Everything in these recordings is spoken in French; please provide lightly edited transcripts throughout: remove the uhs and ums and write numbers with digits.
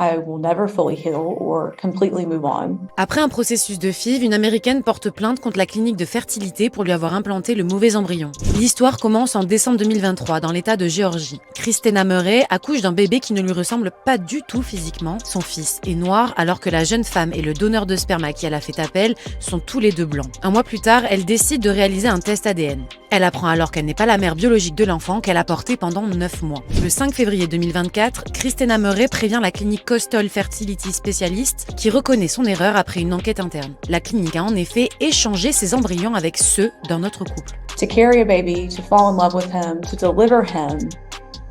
I will never fully heal or completely move on. Après un processus de FIV, une Américaine porte plainte contre la clinique de fertilité pour lui avoir implanté le mauvais embryon. L'histoire commence en décembre 2023 dans l'état de Géorgie. Christina Murray accouche d'un bébé qui ne lui ressemble pas du tout physiquement. Son fils est noir alors que la jeune femme et le donneur de sperme à qui elle a fait appel sont tous les deux blancs. Un mois plus tard, elle décide de réaliser un test ADN. Elle apprend alors qu'elle n'est pas la mère biologique de l'enfant qu'elle a porté pendant 9 mois. Le 5 février 2024, Christina Murray prévient la clinique Coastal Fertility Specialist qui reconnaît son erreur après une enquête interne. La clinique a en effet échangé ses embryons avec ceux d'un autre couple. To carry a baby, to fall in love with him, to deliver him,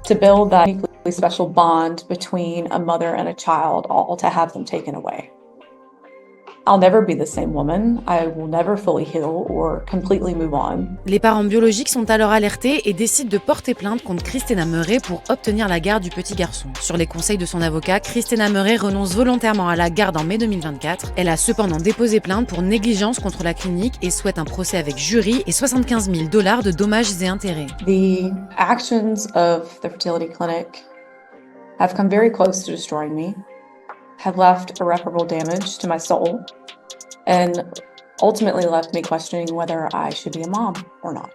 to build that uniquely special bond between a mother and a child, all to have them taken away. I'll never be the same woman. I will never fully heal or completely move on. Les parents biologiques sont alors alertés et décident de porter plainte contre Christina Murray pour obtenir la garde du petit garçon. Sur les conseils de son avocat, Christina Murray renonce volontairement à la garde en mai 2024. Elle a cependant déposé plainte pour négligence contre la clinique et souhaite un procès avec jury et 75 000 $ de dommages et intérêts. The actions of the fertility clinic have come very close to destroying me, have left irreparable damage to my soul, and ultimately left me questioning whether I should be a mom or not.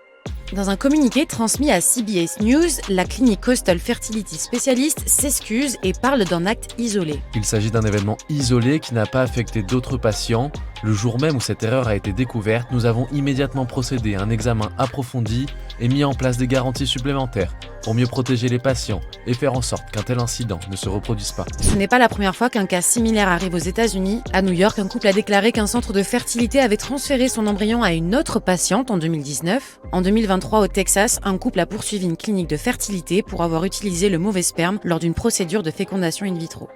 Dans un communiqué transmis à CBS News, la clinique Coastal Fertility Specialist s'excuse et parle d'un acte isolé. Il s'agit d'un événement isolé qui n'a pas affecté d'autres patients. Le jour même où cette erreur a été découverte, nous avons immédiatement procédé à un examen approfondi et mis en place des garanties supplémentaires pour mieux protéger les patients et faire en sorte qu'un tel incident ne se reproduise pas. Ce n'est pas la première fois qu'un cas similaire arrive aux États-Unis. À New York, un couple a déclaré qu'un centre de fertilité avait transféré son embryon à une autre patiente en 2019. En 2023, au Texas, un couple a poursuivi une clinique de fertilité pour avoir utilisé le mauvais sperme lors d'une procédure de fécondation in vitro.